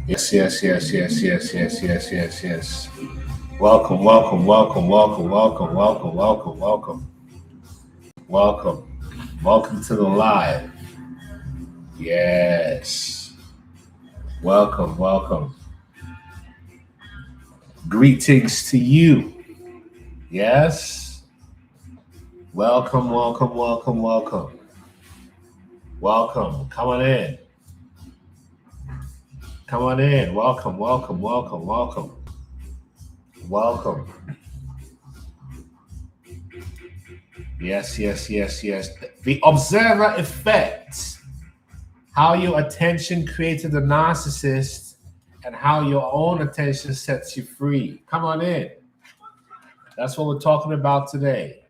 Yes, yes, yes, yes, yes, yes, yes, yes, yes. Welcome, welcome, welcome, welcome, welcome, welcome, welcome, welcome, welcome. Welcome to the live. Yes. Welcome, welcome. Greetings to you. Yes. Welcome, welcome, welcome, welcome. Welcome. Come on in. Come on in. Welcome, welcome, welcome, welcome. Welcome. Yes, yes, yes, yes. The observer effect. How your attention created a narcissist and how your own attention sets you free. Come on in. That's what we're talking about today.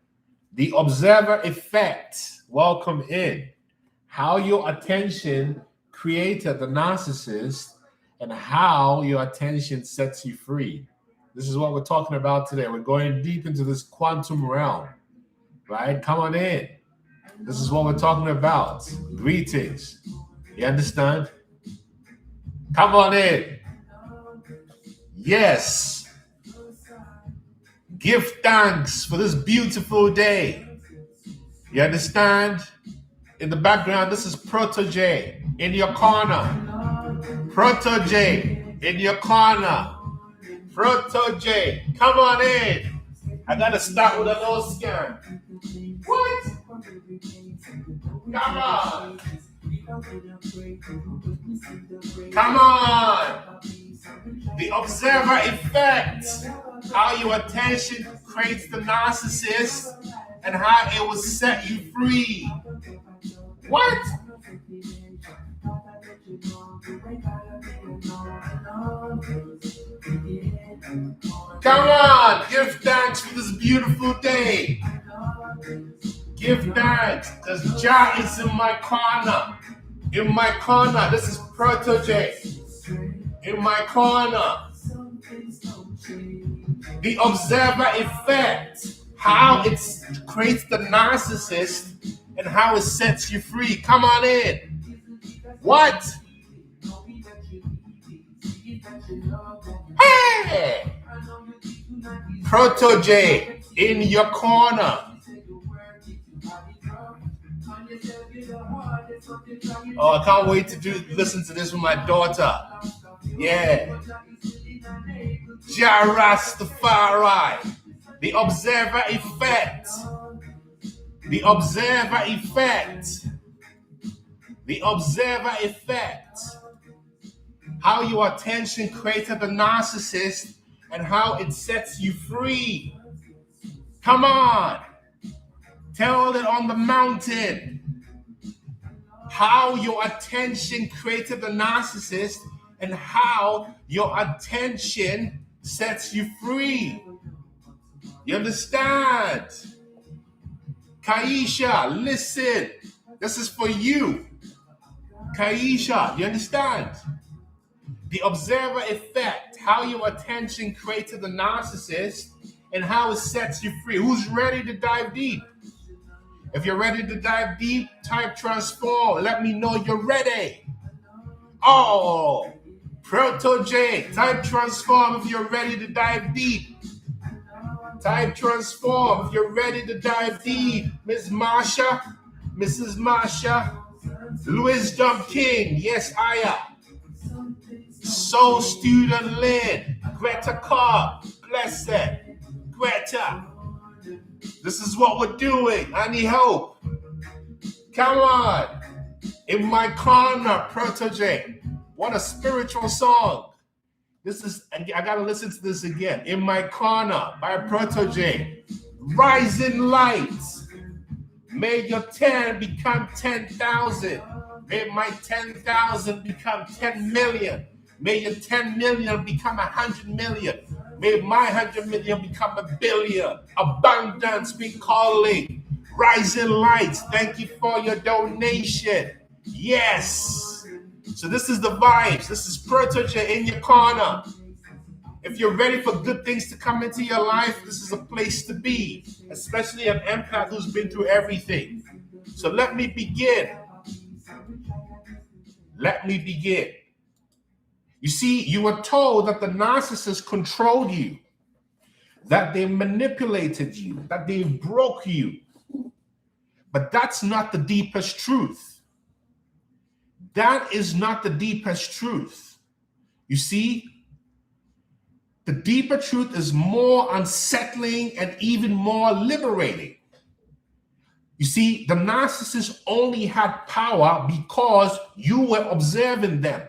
The observer effect. Welcome in. How your attention created the narcissist and how your attention sets you free. This is what we're talking about today. We're going deep into this quantum realm, right? Come on in. This is what we're talking about. Greetings. You understand? Come on in. Yes. Give thanks for this beautiful day. You understand? In the background, this is Protege in your corner. Protege in your corner. Protege. Come on in. I got to start with a little scan. What? Come on. Come on. The observer effect. How your attention creates the narcissist and how it will set you free. What? Come on. Give thanks for this beautiful day. Give thanks because Jah is in my corner. In my corner. This is Protege. In my corner. The observer effect. How it creates the narcissist and how it sets you free. Come on in. What? Hey! Protege in your corner. Oh, I can't wait to listen to this with my daughter. Yeah. Jah Rastafari. The observer effect. The observer effect. The observer effect. How your attention created the narcissist and how it sets you free. Come on. Tell it on the mountain. How your attention created the narcissist and how your attention sets you free. You understand? Kaisha, listen. This is for you. Kaisha, you understand? The observer effect, how your attention created the narcissist and how it sets you free. Who's ready to dive deep? If you're ready to dive deep, type transform. Let me know you're ready. Oh, Protege, type transform if you're ready to dive deep. Type transform if you're ready to dive deep. Miss Marsha, Mrs. Marsha, Wisdom King, yes, Aya. Soul Student Lynn, Greta Carr, Blessed, Greta. This is what we're doing. I need help. Come on. In my corner, Protege. What a spiritual song. This is, I gotta listen to this again. In my corner by Protege. Rising lights. May your 10 become 10,000. May my 10,000 become 10 million. May your 10 million become 100 million. May my 100 million become 1 billion. Abundance be calling. Rising lights. Thank you for your donation. Yes. So this is the vibes. This is Protege in your corner. If you're ready for good things to come into your life, this is a place to be, especially an empath who's been through everything. So let me begin. Let me begin. You see, you were told that the narcissist controlled you, that they manipulated you, that they broke you. But that's not the deepest truth. That is not the deepest truth. You see, the deeper truth is more unsettling and even more liberating. You see, the narcissist only had power because you were observing them.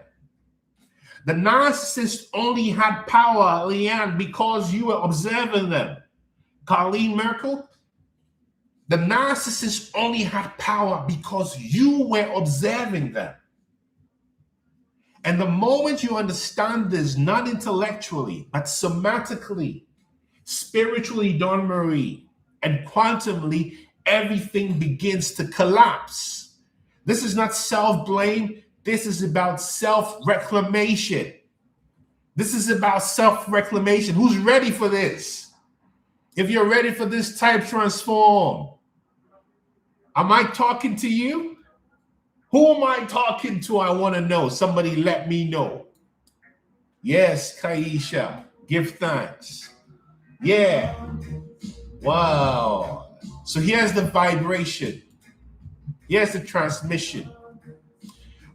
The narcissist only had power, Leanne, because you were observing them. Colleen Merkel, the narcissist only had power because you were observing them. And the moment you understand this, not intellectually, but somatically, spiritually, Dawn Marie, and quantumly, everything begins to collapse. This is not self-blame. This is about self-reclamation. This is about self-reclamation. Who's ready for this? If you're ready for this, type transform. Am I talking to you? Who am I talking to? I want to know. Somebody let me know. Yes, Kaisha. Give thanks. Yeah. Wow. So here's the vibration. Here's the transmission.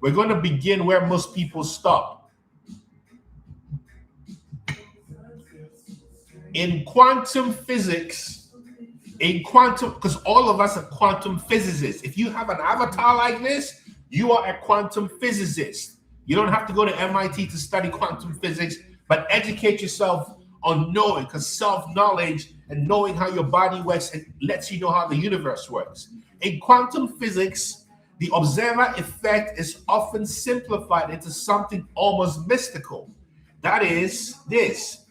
We're going to begin where most people stop. In quantum physics, because all of us are quantum physicists. If you have an avatar like this, you are a quantum physicist. You don't have to go to MIT to study quantum physics, but educate yourself on knowing, because self-knowledge and knowing how your body works, it lets you know how the universe works. In quantum physics, the observer effect is often simplified into something almost mystical. That is this: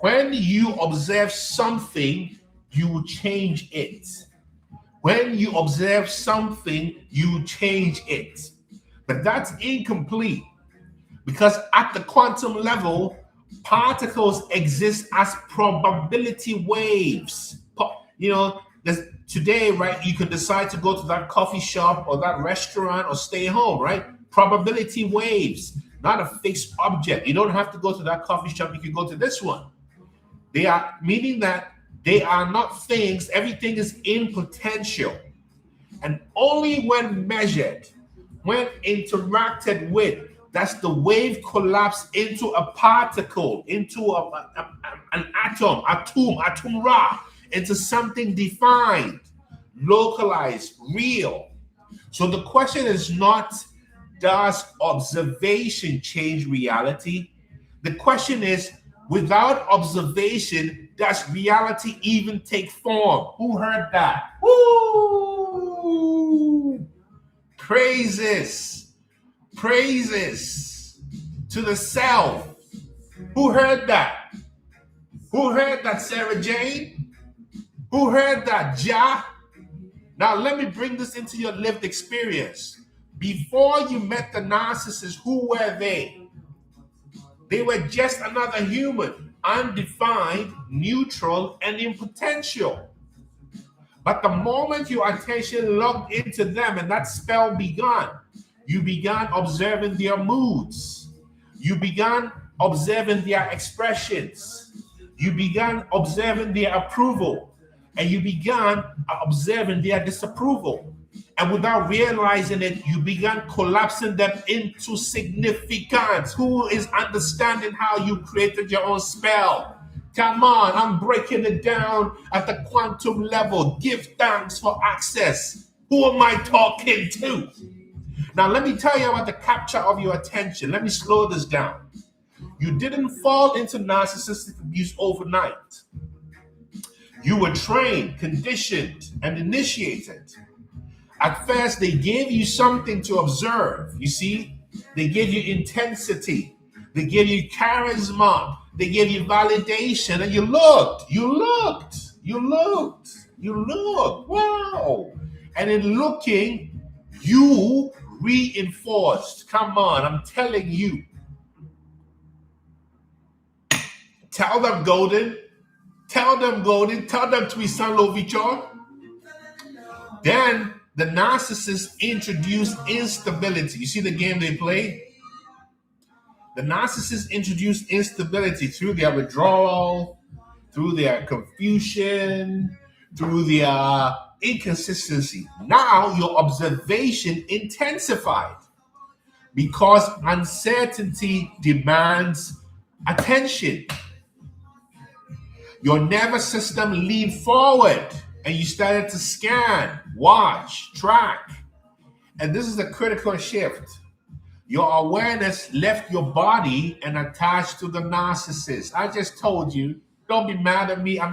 when you observe something, you change it. When you observe something, you change it. But that's incomplete, because at the quantum level, particles exist as probability waves. Today, right, you can decide to go to that coffee shop or that restaurant or stay home, right? Probability waves, not a fixed object. You don't have to go to that coffee shop. You can go to this one. They are, meaning that they are not things. Everything is in potential. And only when measured, when interacted with, that's the wave collapse into a particle, into an atom ra, into something defined, localized, real. So the question is not, does observation change reality? The question is, without observation, does reality even take form? Who heard that? Woo! Praises to the self. Who heard that? Who heard that, Sarah Jane? Who heard that, Ja? Now let me bring this into your lived experience. Before you met the narcissist, who were they? They were just another human, undefined, neutral, and in potential. But the moment your attention locked into them and that spell began, you began observing their moods. You began observing their expressions. You began observing their approval. And you began observing their disapproval. And without realizing it, you began collapsing them into significance. Who is understanding how you created your own spell? Come on, I'm breaking it down at the quantum level. Give thanks for access. Who am I talking to? Now, let me tell you about the capture of your attention. Let me slow this down. You didn't fall into narcissistic abuse overnight. You were trained, conditioned, and initiated. At first, they gave you something to observe. You see, they gave you intensity. They gave you charisma. They gave you validation. And you looked. Wow. And in looking, you reinforced. Come on, I'm telling you. Tell them, Golden. Tell them, Twisan Lovichor. Then the narcissist introduced instability. You see the game they play? The narcissists introduce instability through their withdrawal, through their confusion, through their inconsistency. Now your observation intensified because uncertainty demands attention. Your nervous system leaned forward and you started to scan, watch, track. And this is a critical shift. Your awareness left your body and attached to the narcissist. I just told you, don't be mad at me. I'm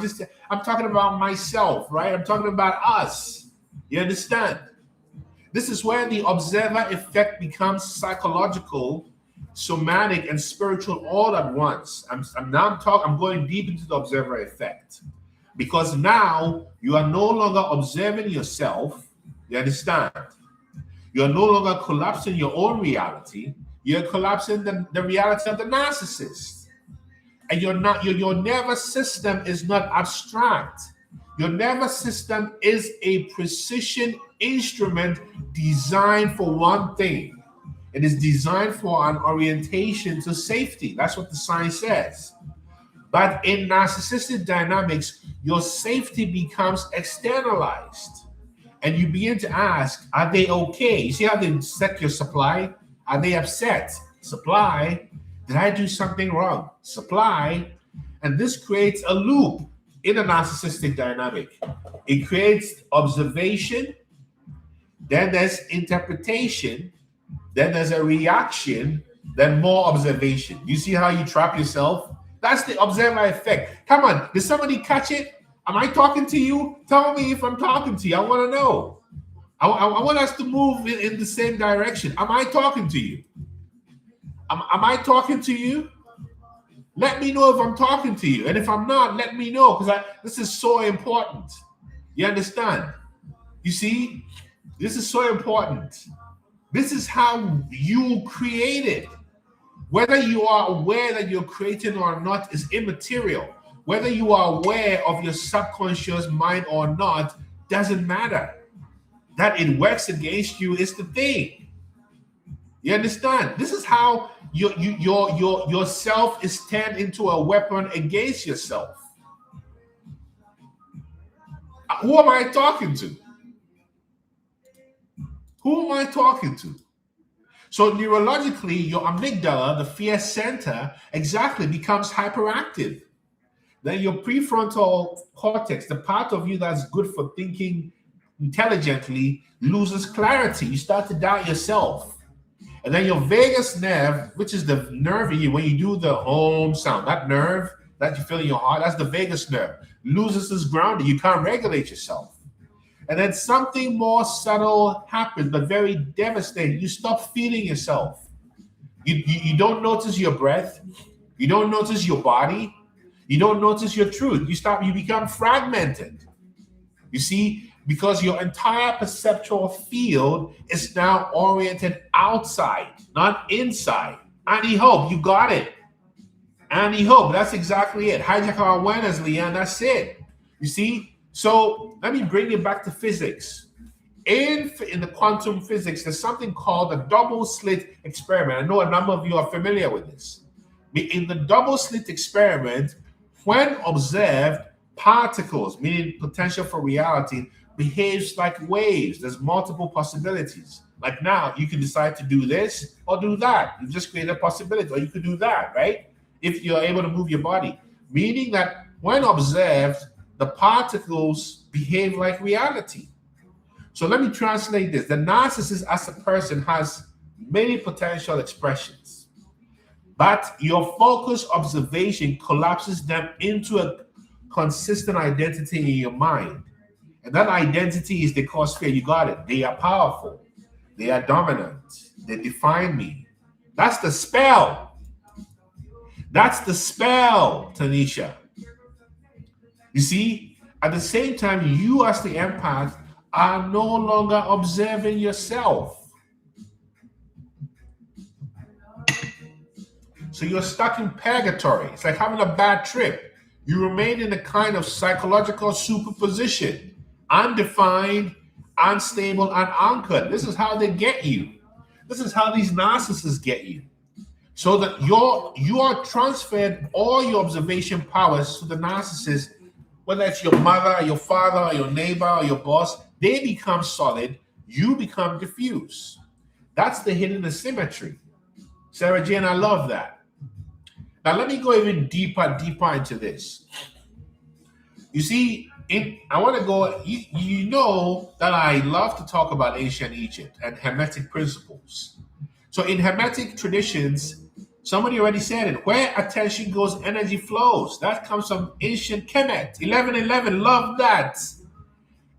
talking about myself, right? I'm talking about us. You understand? This is where the observer effect becomes psychological, somatic, and spiritual all at once. I'm going deep into the observer effect because now you are no longer observing yourself. You understand? You're no longer collapsing your own reality. You're collapsing the reality of the narcissist. And your nervous system is not abstract. Your nervous system is a precision instrument designed for one thing. It is designed for an orientation to safety. That's what the science says. But in narcissistic dynamics, your safety becomes externalized. And you begin to ask, are they okay? You see how they set your supply? Are they upset? Supply. Did I do something wrong? Supply. And this creates a loop in a narcissistic dynamic. It creates observation, then there's interpretation, then there's a reaction, then more observation. You see how you trap yourself? That's the observer effect. Come on, did somebody catch it? Am I talking to you? Tell me if I'm talking to you. I want to know. I want us to move in the same direction. Am I talking to you? Am I talking to you? Let me know if I'm talking to you. And if I'm not, let me know, because this is so important. You understand? You see? This is so important. This is how you create it. Whether you are aware that you're creating or not is immaterial. Whether you are aware of your subconscious mind or not doesn't matter. That it works against you is the thing. You understand? This is how your self is turned into a weapon against yourself. Who am I talking to? Who am I talking to? So neurologically, your amygdala, the fear center, exactly becomes hyperactive. Then your prefrontal cortex, the part of you that's good for thinking intelligently, loses clarity. You start to doubt yourself. And then your vagus nerve, which is the nerve in you when you do the home sound, that nerve that you feel in your heart, that's the vagus nerve, loses its grounding. You can't regulate yourself. And then something more subtle happens, but very devastating. You stop feeling yourself. You don't notice your breath. You don't notice your body. You don't notice your truth. You become fragmented. You see, because your entire perceptual field is now oriented outside, not inside. Annie Hope, you got it. Annie Hope, that's exactly it. Hijack our awareness, Leanne, that's it. You see? So let me bring it back to physics. In the quantum physics, there's something called a double slit experiment. I know a number of you are familiar with this. In the double slit experiment, when observed, particles, meaning potential for reality, behaves like waves. There's multiple possibilities. Like now, you can decide to do this or do that. You just create a possibility, or you could do that, right? If you're able to move your body. Meaning that when observed, the particles behave like reality. So let me translate this. The narcissist as a person has many potential expressions, but your focused observation collapses them into a consistent identity in your mind. And that identity is the cause fear. You got it. They are powerful. They are dominant. They define me. That's the spell. That's the spell, Tanisha. You see, at the same time, you as the empath are no longer observing yourself. So you're stuck in purgatory. It's like having a bad trip. You remain in a kind of psychological superposition, undefined, unstable, and unanchored. This is how they get you. This is how these narcissists get you. So that you are transferred all your observation powers to the narcissist, whether it's your mother, your father, or your neighbor, or your boss. They become solid, you become diffuse. That's the hidden asymmetry. Sarah Jane, I love that. Now let me go even deeper into this. You see, I want to go, you know that I love to talk about ancient Egypt and Hermetic principles. So in Hermetic traditions, somebody already said it, where attention goes, energy flows. That comes from ancient Kemet, 1111, love that.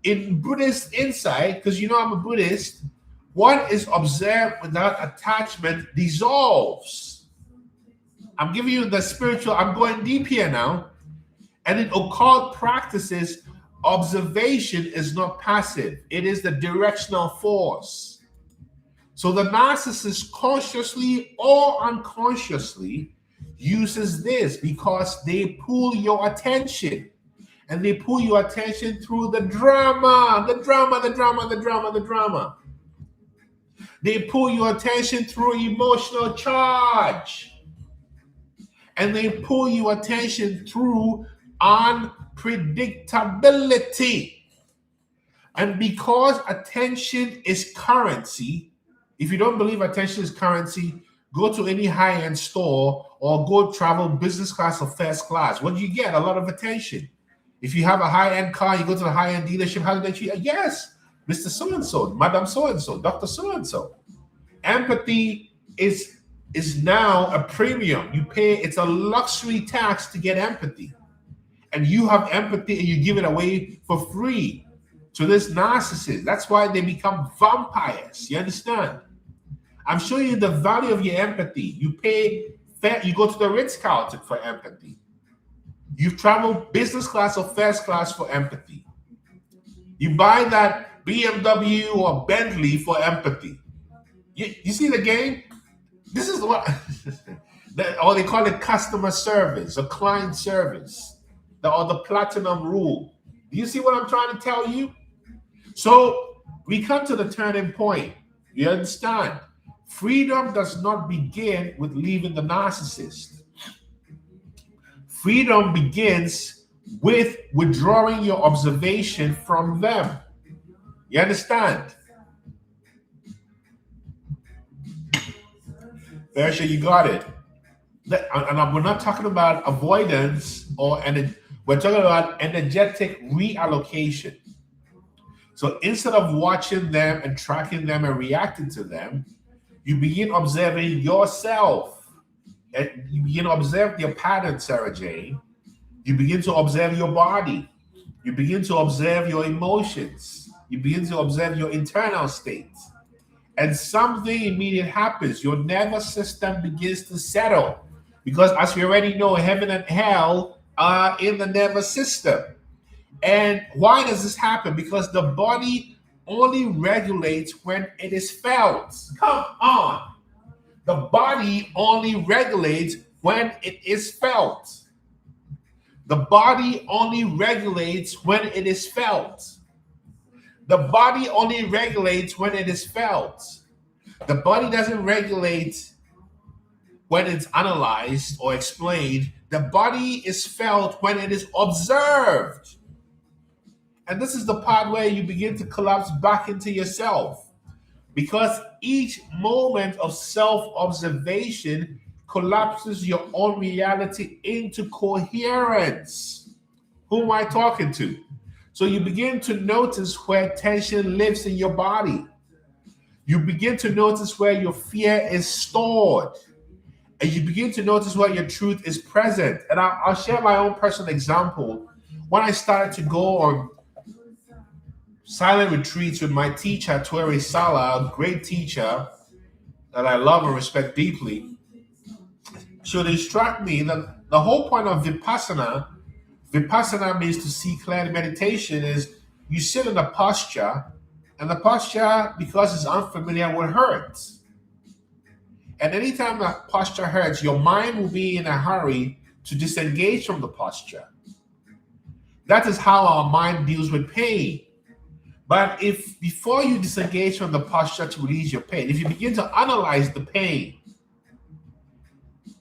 In Buddhist insight, because you know I'm a Buddhist, what is observed without attachment dissolves. I'm giving you the spiritual, I'm going deep here now. And in occult practices, observation is not passive. It is the directional force. So the narcissist consciously or unconsciously uses this because they pull your attention. And they pull your attention through the drama. They pull your attention through emotional charge. And they pull your attention through unpredictability. And because attention is currency, if you don't believe attention is currency, go to any high-end store or go travel business class or first class. What do you get? A lot of attention. If you have a high-end car, you go to the high-end dealership, how do they treat you? Yes, Mr. So-and-so, Madam So-and-so, Dr. So-and-so. Empathy is now a premium. You pay, it's a luxury tax to get empathy. And you have empathy and you give it away for free to this narcissist. That's why they become vampires. You understand? I'm showing you the value of your empathy. You pay, you go to the Ritz-Carlton for empathy. You travel business class or first class for empathy. You buy that BMW or Bentley for empathy. You see the game? This is what, or they call it customer service or client service, or the platinum rule. Do you see what I'm trying to tell you? So we come to the turning point. You understand? Freedom does not begin with leaving the narcissist. Freedom begins with withdrawing your observation from them. You understand? Very sure you got it. And we're not talking about avoidance we're talking about energetic reallocation. So instead of watching them and tracking them and reacting to them, you begin observing yourself. And you begin to observe your patterns, Sarah Jane. You begin to observe your body. You begin to observe your emotions. You begin to observe your internal state. And something immediate happens. Your nervous system begins to settle. Because as we already know, heaven and hell are in the nervous system. And why does this happen? Because the body only regulates when it is felt. Come on. The body only regulates when it is felt. The body only regulates when it is felt. The body only regulates when it is felt. The body doesn't regulate when it's analyzed or explained. The body is felt when it is observed. And this is the part where you begin to collapse back into yourself. Because each moment of self-observation collapses your own reality into coherence. Who am I talking to? So you begin to notice where tension lives in your body. You begin to notice where your fear is stored. And you begin to notice where your truth is present. And I'll share my own personal example. When I started to go on silent retreats with my teacher, Tuere Sala, a great teacher that I love and respect deeply, she would instruct me that the whole point of Vipassana means to see clear meditation, is you sit in a posture, and the posture, because it's unfamiliar, will hurt. And anytime that posture hurts, your mind will be in a hurry to disengage from the posture. That is how our mind deals with pain. But if before you disengage from the posture to release your pain, if you begin to analyze the pain,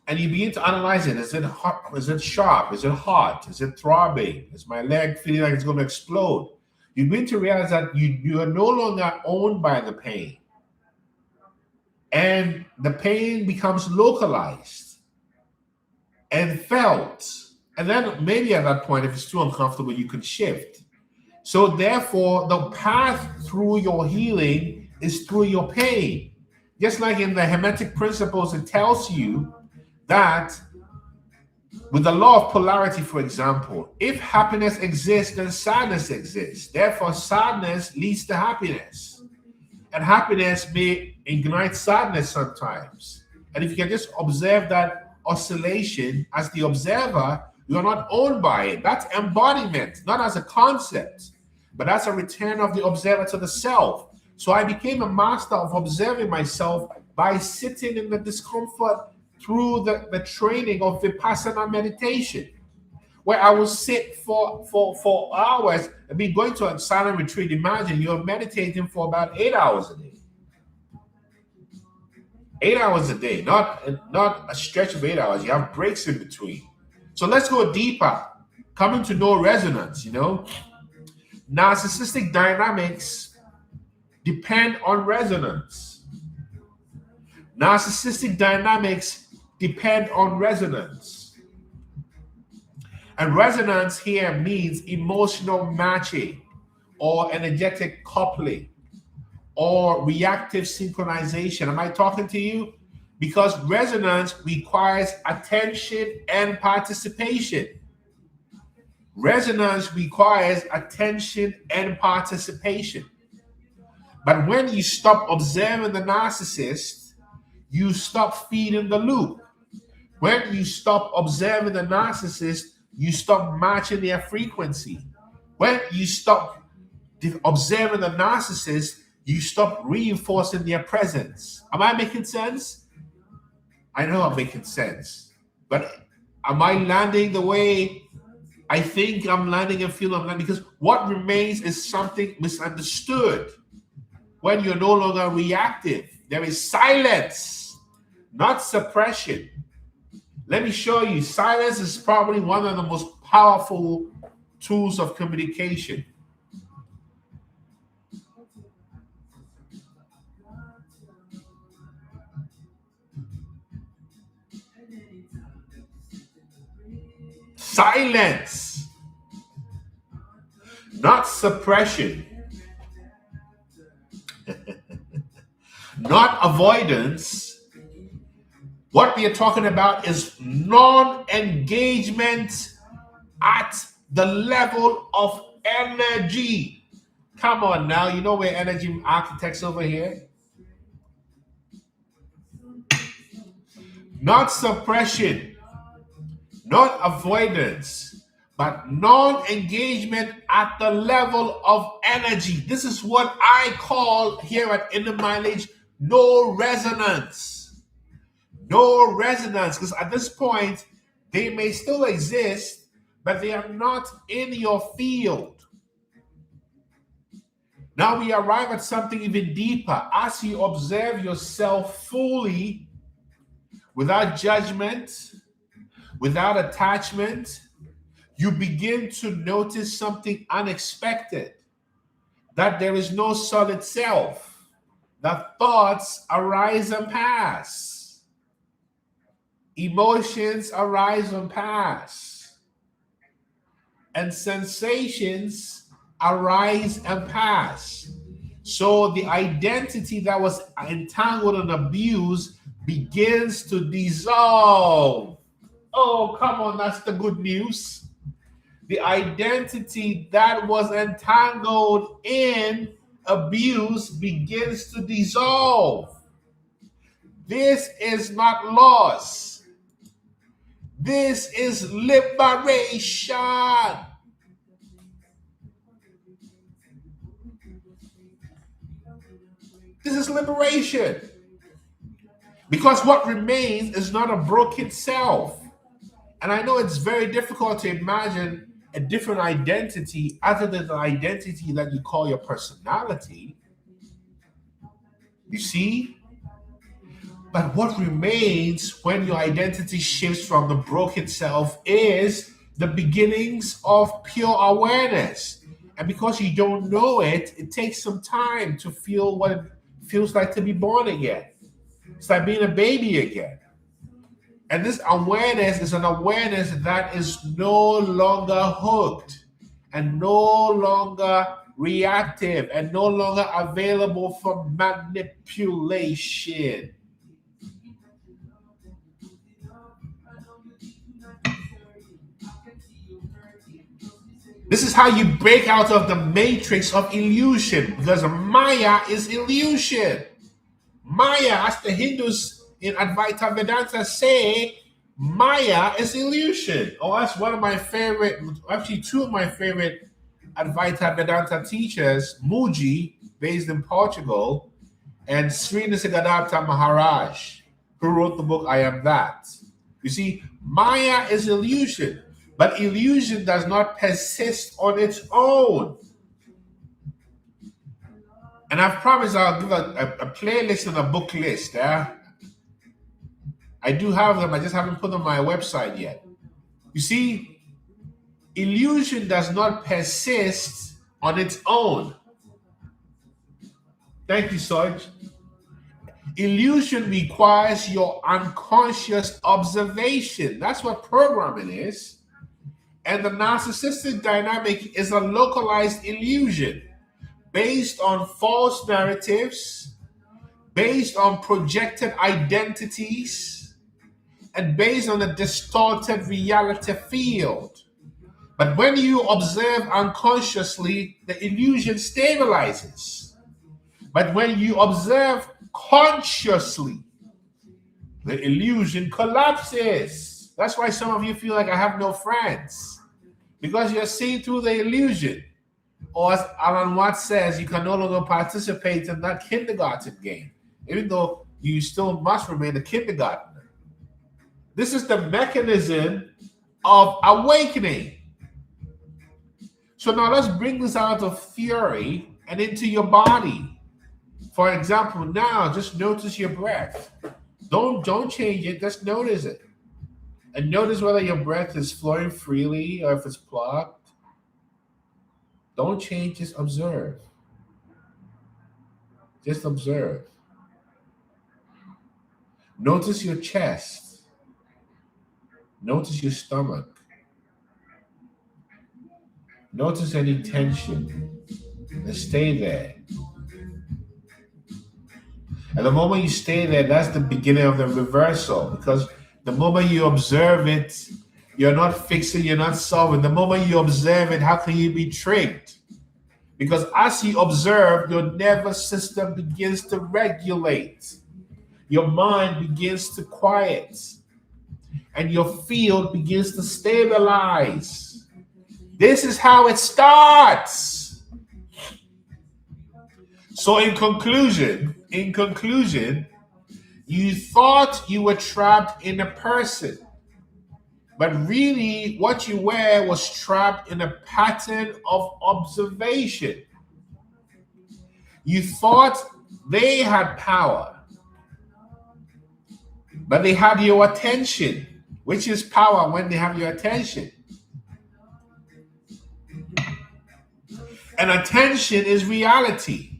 and you begin to analyze it. Is it hot? Is it sharp? Is it hot? Is it throbbing? Is my leg feeling like it's going to explode? You begin to realize that you are no longer owned by the pain. And the pain becomes localized and felt. And then maybe at that point, if it's too uncomfortable, you can shift. So therefore, the path through your healing is through your pain. Just like in the Hermetic principles, it tells you that with the law of polarity, for example, if happiness exists, then sadness exists. Therefore, sadness leads to happiness. And happiness may ignite sadness sometimes. And if you can just observe that oscillation as the observer, you are not owned by it. That's embodiment, not as a concept, but as a return of the observer to the self. So I became a master of observing myself by sitting in the discomfort through the training of Vipassana meditation, where I will sit for hours and be going to a silent retreat. Imagine you're meditating for about 8 hours a day. 8 hours a day, not a stretch of 8 hours. You have breaks in between. So let's go deeper, coming to know resonance, Narcissistic dynamics depend on resonance. Narcissistic dynamics depend on resonance. And resonance here means emotional matching or energetic coupling or reactive synchronization. Am I talking to you? Because resonance requires attention and participation. Resonance requires attention and participation. But when you stop observing the narcissist, you stop feeding the loop. When you stop observing the narcissist, you stop matching their frequency. When you stop observing the narcissist, you stop reinforcing their presence. Am I making sense? I know I'm making sense. But am I landing the way I think I'm landing and feel I'm landing? Because what remains is something misunderstood. When you're no longer reactive, there is silence, not suppression. Let me show you. Silence is probably one of the most powerful tools of communication. Silence, not suppression, not avoidance. What we are talking about is non-engagement at the level of energy. Come on now, you know we're energy architects over here. Not suppression, not avoidance, but non-engagement at the level of energy. This is what I call here at Inner Mileage no resonance. No resonance, because at this point, they may still exist, but they are not in your field. Now we arrive at something even deeper. As you observe yourself fully, without judgment, without attachment, you begin to notice something unexpected, that there is no solid self, that thoughts arise and pass. Emotions arise and pass, and sensations arise and pass. So the identity that was entangled and abused begins to dissolve. Oh, come on, that's the good news. The identity that was entangled in abuse begins to dissolve. This is not loss. This is liberation. This is liberation. Because what remains is not a broken self. And I know it's very difficult to imagine a different identity other than the identity that you call your personality. You see? But what remains when your identity shifts from the broken self is the beginnings of pure awareness. And because you don't know it, it takes some time to feel what it feels like to be born again. It's like being a baby again. And this awareness is an awareness that is no longer hooked and no longer reactive and no longer available for manipulation. This is how you break out of the matrix of illusion, because Maya is illusion. Maya, as the Hindus in Advaita Vedanta say, Maya is illusion. Oh, that's one of my favorite, actually two of my favorite Advaita Vedanta teachers, Muji, based in Portugal, and Sri Nisargadatta Maharaj, who wrote the book I Am That. You see, Maya is illusion, but illusion does not persist on its own. And I've promised I'll give a playlist and a book list. I do have them, I just haven't put them on my website yet. You see, illusion does not persist on its own. Thank you, Sarge. Illusion requires your unconscious observation. That's what programming is. And the narcissistic dynamic is a localized illusion based on false narratives, based on projected identities, and based on a distorted reality field. But when you observe unconsciously, the illusion stabilizes. But when you observe consciously, the illusion collapses. That's why some of you feel like I have no friends, because you're seeing through the illusion. Or as Alan Watts says, you can no longer participate in that kindergarten game, even though you still must remain a kindergartner. This is the mechanism of awakening. So now let's bring this out of theory and into your body. For example, now just notice your breath. Don't change it, just notice it. And notice whether your breath is flowing freely or if it's blocked. Don't change, just observe. Just observe. Notice your chest. Notice your stomach. Notice any tension. And stay there. And the moment you stay there, that's the beginning of the reversal. Because the moment you observe it, you're not fixing, you're not solving. The moment you observe it, how can you be tricked? Because as you observe, your nervous system begins to regulate. Your mind begins to quiet. And your field begins to stabilize. This is how it starts. So in conclusion, you thought you were trapped in a person. But really, what you were was trapped in a pattern of observation. You thought they had power, but they had your attention, which is power when they have your attention. And attention is reality.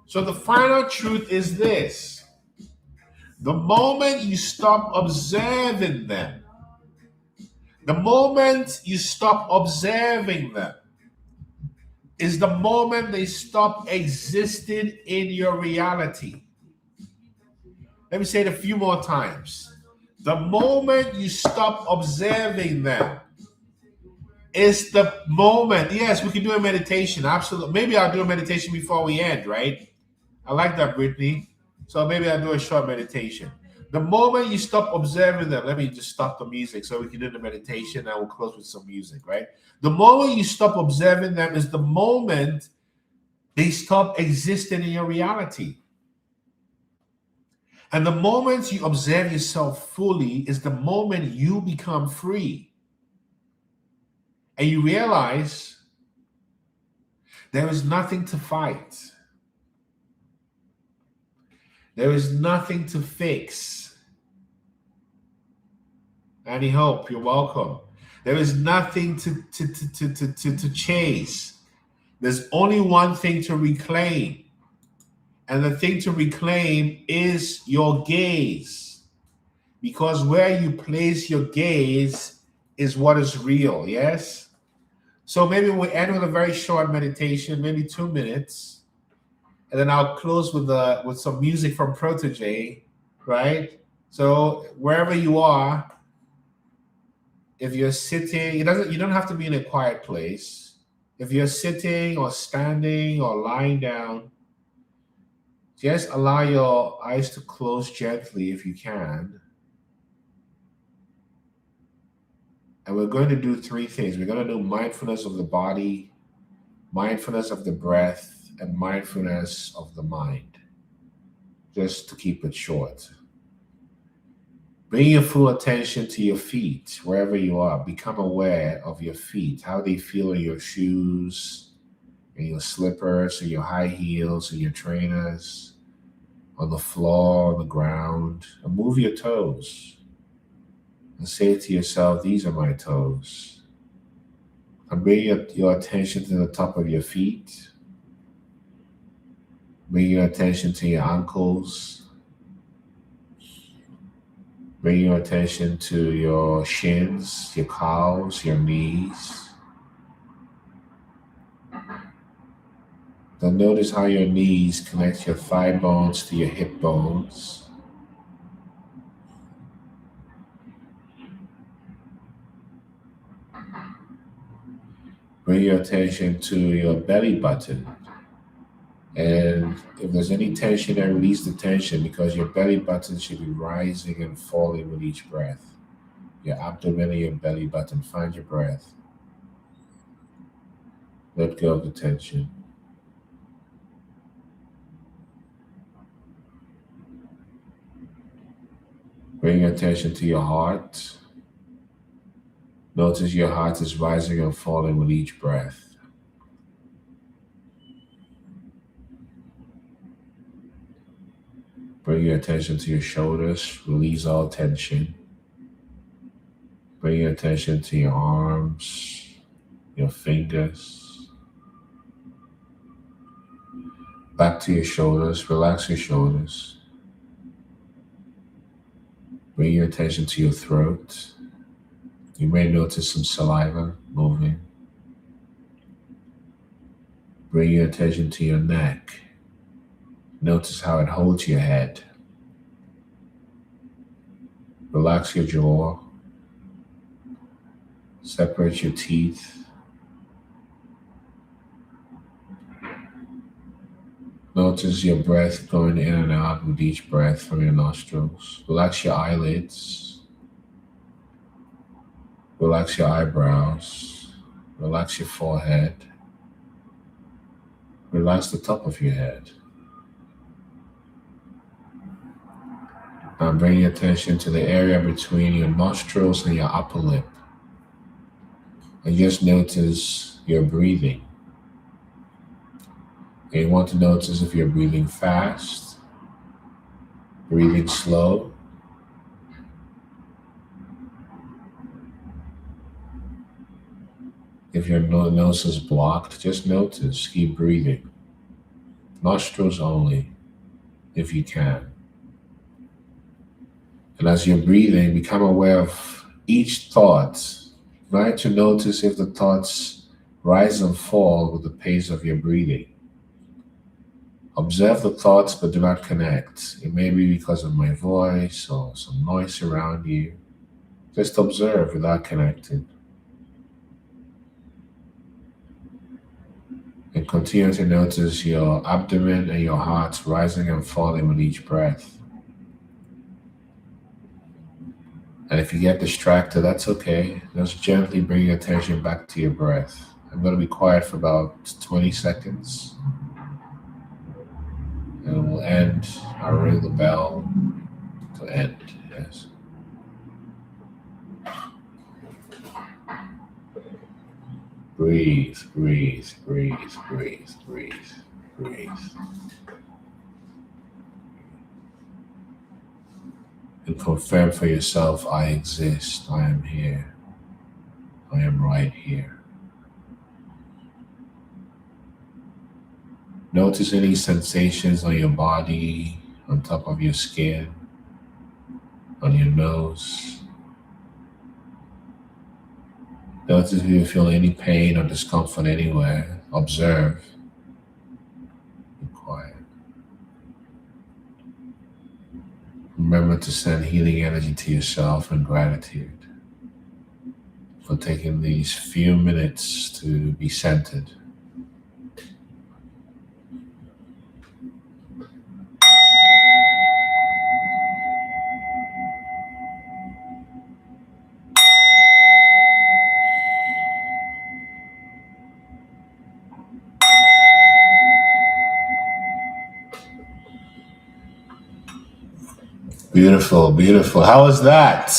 So the final truth is this: the moment you stop observing them, the moment you stop observing them is the moment they stop existing in your reality. Let me say it a few more times. The moment you stop observing them is the moment. Yes, we can do a meditation. Absolutely. Maybe I'll do a meditation before we end, right? I like that, Brittany. So maybe I'll do a short meditation. The moment you stop observing them, let me just stop the music so we can do the meditation. I will close with some music, right? The moment you stop observing them is the moment they stop existing in your reality. And the moment you observe yourself fully is the moment you become free. And you realize there is nothing to fight. There is nothing to fix. Any hope, you're welcome. There is nothing to chase. There's only one thing to reclaim. And the thing to reclaim is your gaze. Because where you place your gaze is what is real, yes? So maybe we'll end with a very short meditation, maybe 2 minutes. And then I'll close with some music from Protege, right? So wherever you are, if you're sitting, you don't have to be in a quiet place. If you're sitting or standing or lying down, just allow your eyes to close gently if you can. And we're going to do 3 things. We're going to do mindfulness of the body, mindfulness of the breath, and mindfulness of the mind, just to keep it short. Bring your full attention to your feet, wherever you are. Become aware of your feet, how they feel in your shoes, in your slippers, in your high heels, in your trainers, on the floor, on the ground. And move your toes. And say to yourself, these are my toes. And bring your attention to the top of your feet. Bring your attention to your ankles. Bring your attention to your shins, your calves, your knees. Then notice how your knees connect your thigh bones to your hip bones. Bring your attention to your belly button. And if there's any tension, then release the tension, because your belly button should be rising and falling with each breath. Your abdomen and your belly button. Find your breath. Let go of the tension. Bring your attention to your heart. Notice your heart is rising and falling with each breath. Bring your attention to your shoulders. Release all tension. Bring your attention to your arms, your fingers. Back to your shoulders. Relax your shoulders. Bring your attention to your throat. You may notice some saliva moving. Bring your attention to your neck. Notice how it holds your head. Relax your jaw. Separate your teeth. Notice your breath going in and out with each breath from your nostrils. Relax your eyelids. Relax your eyebrows. Relax your forehead. Relax the top of your head. Now bring your attention to the area between your nostrils and your upper lip. And just notice your breathing. And you want to notice if you're breathing fast, breathing slow. If your nose is blocked, just notice, keep breathing. Nostrils only, if you can. And as you're breathing, become aware of each thought, right? To notice if the thoughts rise and fall with the pace of your breathing. Observe the thoughts, but do not connect. It may be because of my voice or some noise around you. Just observe without connecting. And continue to notice your abdomen and your heart rising and falling with each breath. And if you get distracted, that's okay. Just gently bring your attention back to your breath. I'm going to be quiet for about 20 seconds. And we'll end. I'll ring the bell to end. Yes. Breathe, breathe, breathe, breathe, breathe, breathe. And confirm for yourself, I exist, I am here, I am right here. Notice any sensations on your body, on top of your skin, on your nose. Notice if you feel any pain or discomfort anywhere. Observe. Be quiet. Remember to send healing energy to yourself and gratitude for taking these few minutes to be centered. Beautiful, beautiful. How was that?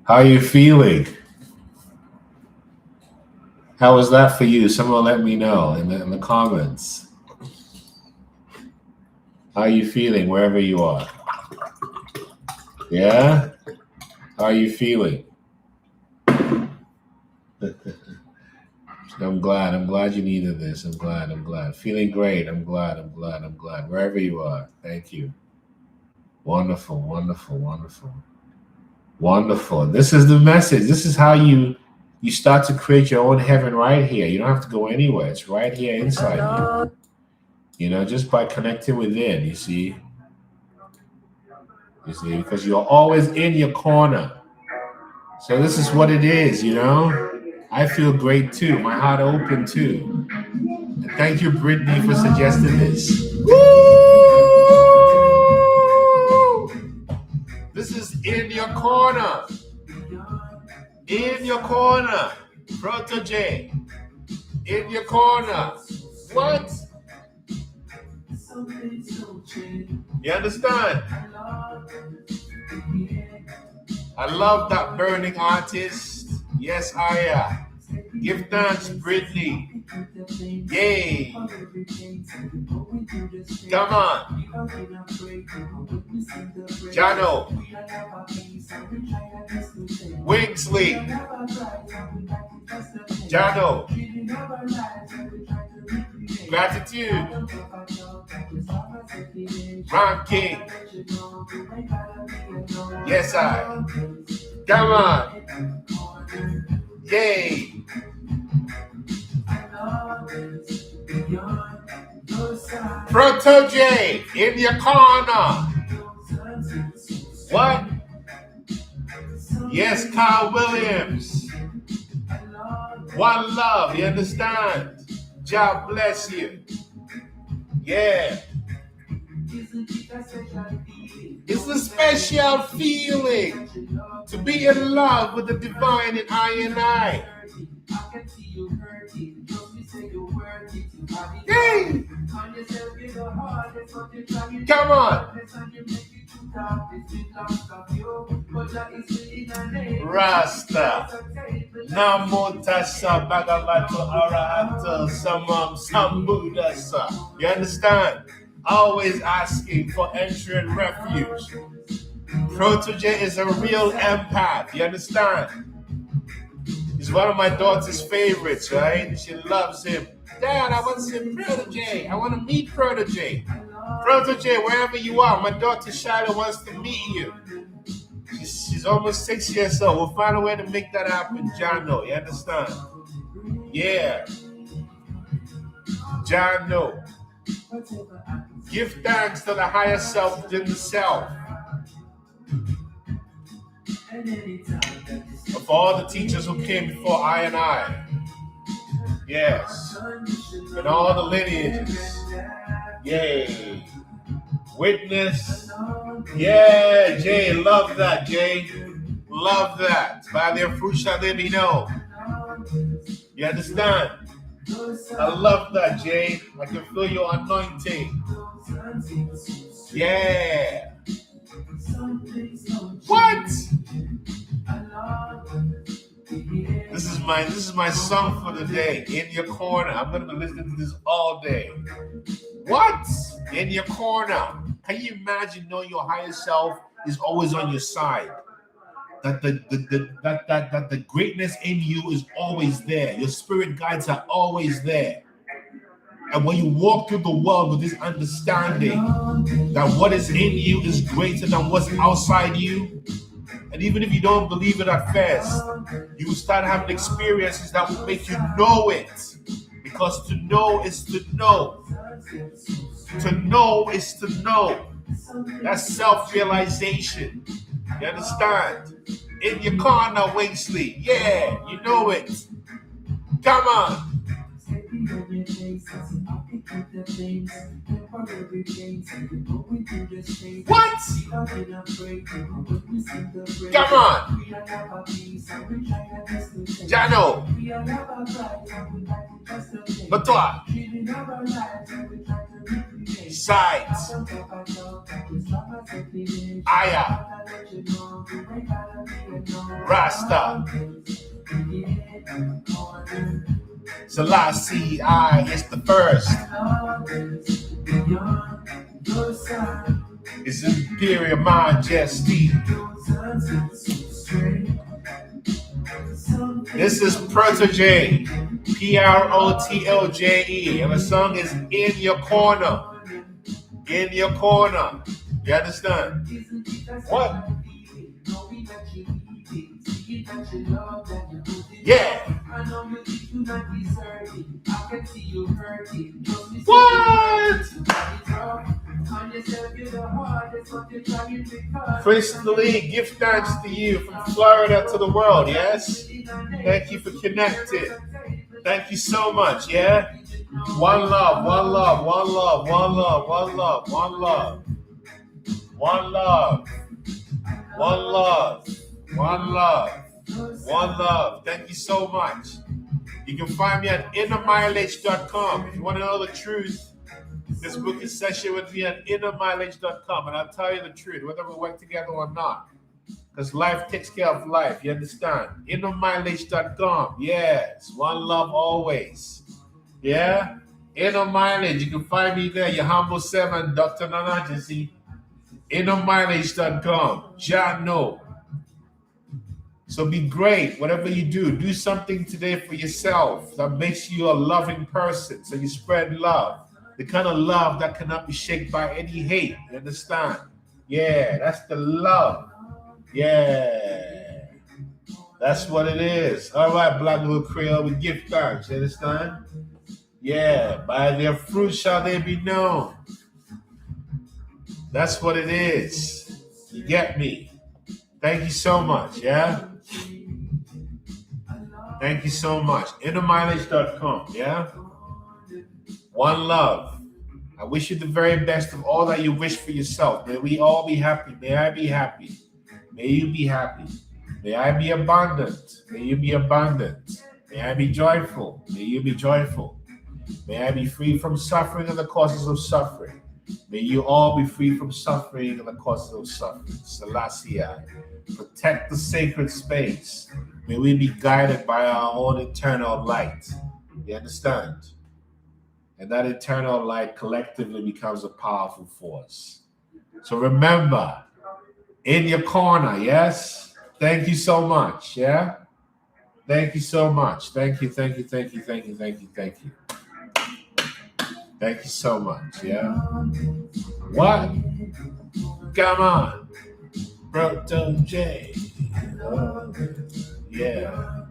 How are you feeling? How was that for you? Someone let me know in the comments. How are you feeling wherever you are? Yeah? How are you feeling? I'm glad you needed this. I'm glad. Feeling great. I'm glad. Wherever you are. Thank you. Wonderful. This is the message. This is how you start to create your own heaven right here. You don't have to go anywhere. It's right here inside you. Just by connecting within, you see, because you're always in your corner. So this is what it is, I feel great too. My heart open too. And thank you, Brittany, for suggesting this. Woo! This is in your corner. In your corner. Protege. In your corner. What? You understand? I love that burning artist. Yes, I am. Give thanks, Brittany. Yay. Come on. Jano. Wingsley. Jano. Gratitude. Ron King. Yes, I. Come on. Yay. Protege in your corner. What? Yes, Kyle Williams. One love, you understand? God bless you. Yeah. It's a special feeling to be in love with the divine in I and I. Hey! Come on. Rasta. Namo tassa bhagavato arahato samam sambuddhassa. You understand? Always asking for entry and refuge. Protege is a real empath. You understand? He's one of my daughter's favorites, right? She loves him. Dad, I want to see Protege. I want to meet Protege. Protege, wherever you are, my daughter Shiloh wants to meet you. She's almost 6 years old. We'll find a way to make that happen, Jano. You understand? Yeah. Jano. Give thanks to the higher self within the self. Of all the teachers who came before I and I. Yes. And all the lineages. Yay. Witness. Yeah, Jay. Love that, Jay. Love that. By their fruit shall they be known. You understand? I love that, Jay. I can feel your anointing. Yeah. What? This is my song for the day. In your corner. I'm gonna be listening to this all day. What? In your corner. Can you imagine knowing your higher self is always on your side. That the greatness in you is always there. Your spirit guides are always there. And when you walk through the world with this understanding that what is in you is greater than what's outside you, and even if you don't believe it at first, you will start having experiences that will make you know it. Because to know is to know. To know is to know. That's self-realization. You understand? In your corner, Wingsley. Yeah, you know it. Come on. What? Come on. Jano. But toi. Sides. Aya. Rasta. Selassie I is the first. His Imperial Majesty. This is Protege, Protlje, and the song is In Your Corner. In Your Corner. You understand? What? Yeah. What? Personally, give thanks to you from Florida to the world, yes? Thank you for connecting. Thank you so much, yeah? One love, one love, one love, one love, one love, one love. One love. One love. One love. One love. Thank you so much. You can find me at innermileage.com. If you want to know the truth, this book is session with me at innermileage.com, and I'll tell you the truth, whether we work together or not. Because life takes care of life, you understand? Innermileage.com. Yes. One love always. Yeah? Inner Mileage. You can find me there. Your humble servant, Dr. Nana Gyesie. Innermileage.com. Jano. So be great. Whatever you do, do something today for yourself that makes you a loving person. So you spread love. The kind of love that cannot be shaken by any hate. You understand? Yeah, that's the love. Yeah. That's what it is. All right, Black Little Creole, we give thanks. You understand? Yeah. By their fruit shall they be known. That's what it is. You get me? Thank you so much, yeah? Thank you so much. Innermileage.com, yeah? One love. I wish you the very best of all that you wish for yourself. May we all be happy. May I be happy. May you be happy. May I be abundant. May you be abundant. May I be joyful. May you be joyful. May I be free from suffering and the causes of suffering. May you all be free from suffering and the causes of suffering. Selassie, protect the sacred space. May we be guided by our own eternal light. You understand? And that eternal light collectively becomes a powerful force. So remember, in your corner, yes? Thank you so much, yeah? Thank you so much. Thank you, thank you, thank you, thank you, thank you, thank you. Thank you so much, yeah? What? Come on. Proto J. Yeah.